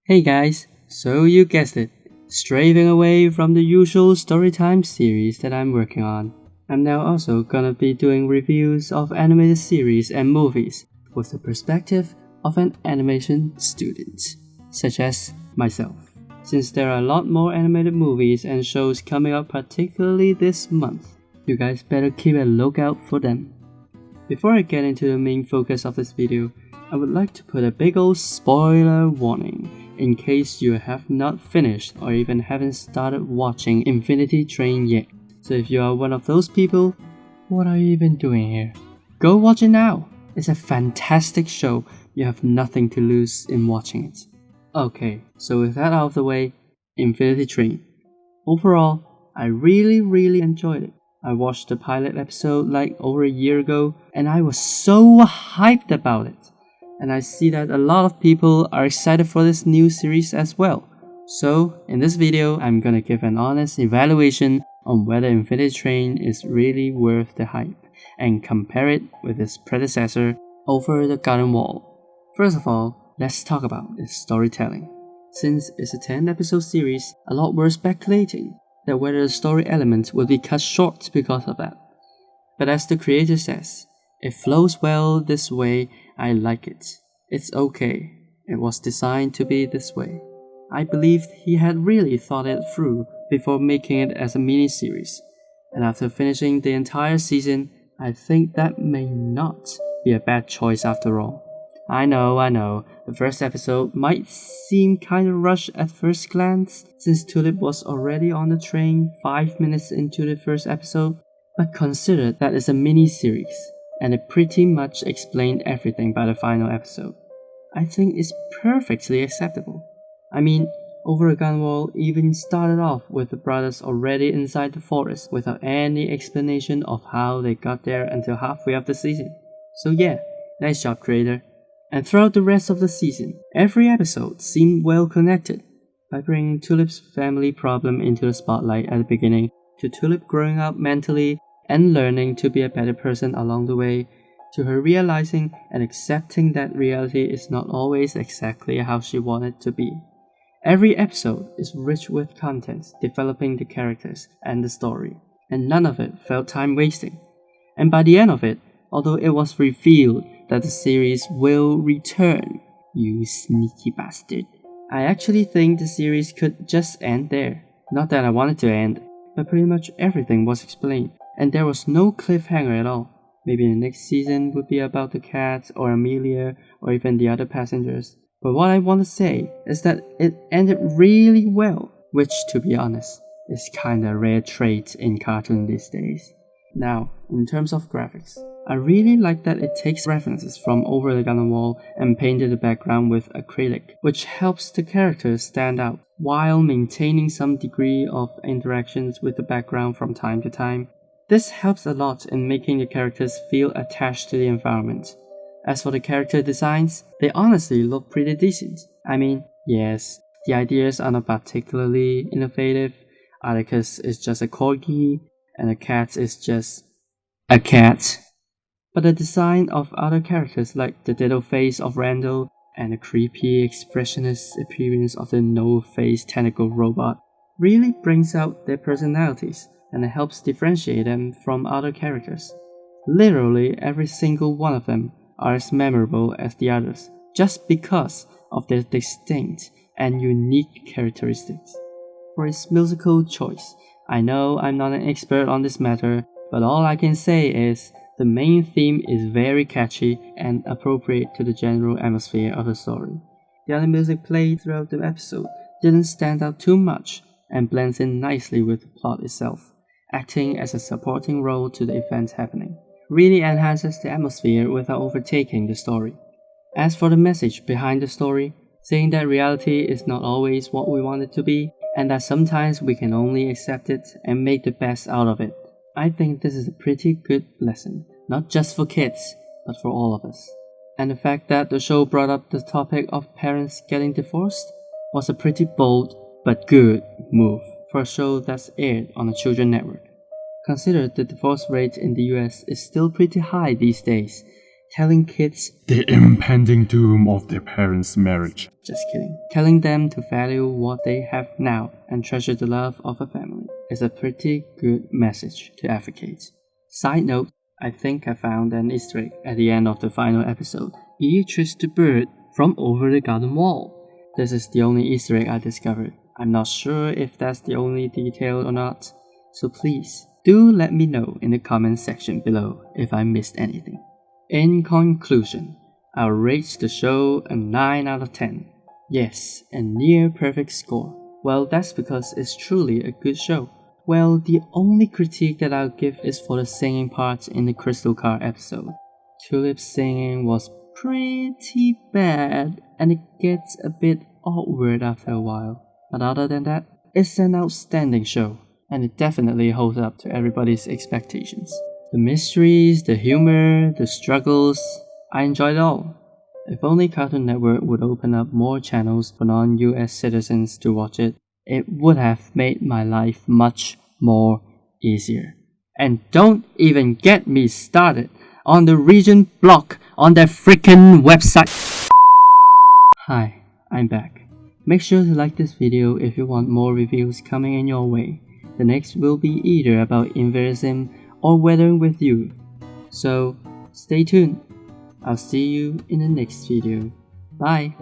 Hey guys, so you guessed it, straying away from the usual storytime series that I'm working on. I'm now also gonna be doing reviews of animated series and movies with the perspective of an animation student, such as myself. Since there are a lot more animated movies and shows coming up particularly this month, you guys better keep a lookout for them. Before I get into the main focus of this video, I would like to put a big old spoiler warning in case you have not finished or even haven't started watching Infinity Train yet. So if you are one of those people, what are you even doing here? Go watch it now! It's a fantastic show, you have nothing to lose in watching it. Okay, so with that out of the way, Infinity Train. Overall, I really enjoyed it. I watched the pilot episode like over a year ago and I was so hyped about it. And I see that a lot of people are excited for this new series as well. So, in this video, I'm gonna give an honest evaluation on whether Infinity Train is really worth the hype and compare it with its predecessor, Over the Garden Wall. First of all, let's talk about its storytelling. Since it's a 10-episode series, a lot were speculating that whether the story elements will be cut short because of that. But as the creator says, it flows well this way, I like it. It's okay. It was designed to be this way. I believe he had really thought it through before making it as a mini-series. And after finishing the entire season, I think that may not be a bad choice after all. I know, the first episode might seem kinda rushed at first glance, since Tulip was already on the train 5 minutes into the first episode, but consider that it's a mini-series, and it pretty much explained everything by the final episode. I think it's perfectly acceptable. I mean, Over a Gun Wall even started off with the brothers already inside the forest without any explanation of how they got there until halfway of the season. So yeah, nice job creator. And throughout the rest of the season, every episode seemed well connected, by bringing Tulip's family problem into the spotlight at the beginning, to Tulip growing up mentally and learning to be a better person along the way, to her realizing and accepting that reality is not always exactly how she wanted to be. Every episode is rich with content developing the characters and the story, and none of it felt time wasting. And by the end of it, although it was revealed that the series will return, you sneaky bastard, I actually think the series could just end there. Not that I wanted to end, but pretty much everything was explained, and there was no cliffhanger at all. Maybe the next season would be about the cat or Amelia or even the other passengers. But what I want to say is that it ended really well, which to be honest, is kinda a rare trait in cartoon these days. Now, in terms of graphics, I really like that it takes references from Over the Garden Wall and painted the background with acrylic, which helps the characters stand out, while maintaining some degree of interactions with the background from time to time. This helps a lot in making the characters feel attached to the environment. As for the character designs, they honestly look pretty decent. I mean, yes, the ideas are not particularly innovative. Atticus is just a corgi, and the cat is just a cat. But the design of other characters like the ditto face of Randall and the creepy expressionist appearance of the no-face tentacle robot really brings out their personalities and it helps differentiate them from other characters. Literally every single one of them are as memorable as the others, just because of their distinct and unique characteristics. For its musical choice, I know I'm not an expert on this matter, but all I can say is the main theme is very catchy and appropriate to the general atmosphere of the story. The other music played throughout the episode didn't stand out too much and blends in nicely with the plot itself, acting as a supporting role to the events happening. Really enhances the atmosphere without overtaking the story. As for the message behind the story, saying that reality is not always what we want it to be, and that sometimes we can only accept it and make the best out of it, I think this is a pretty good lesson, not just for kids, but for all of us. And the fact that the show brought up the topic of parents getting divorced was a pretty bold but good move for a show that's aired on a children's network. Consider the divorce rate in the US is still pretty high these days, telling kids the impending doom of their parents' marriage. Just kidding. Telling them to value what they have now and treasure the love of a family is a pretty good message to advocate. Side note, I think I found an Easter egg at the end of the final episode. Beatrice the bird from over the garden wall. This is the only Easter egg I discovered. I'm not sure if that's the only detail or not, so please do let me know in the comment section below if I missed anything. In conclusion, I'll rate the show a 9 out of 10. Yes, a near perfect score. Well, that's because it's truly a good show. Well, the only critique that I'll give is for the singing parts in the Crystal Car episode. Tulip's singing was pretty bad, and it gets a bit awkward after a while. But other than that, it's an outstanding show, and it definitely holds up to everybody's expectations. The mysteries, the humor, the struggles, I enjoyed it all. If only Cartoon Network would open up more channels for non-US citizens to watch it, it would have made my life much more easier. And don't even get me started on the region block on their freaking website. Hi, I'm back. Make sure to like this video if you want more reviews coming in your way. The next will be either about Inversym or Weathering with You. So, stay tuned. I'll see you in the next video. Bye!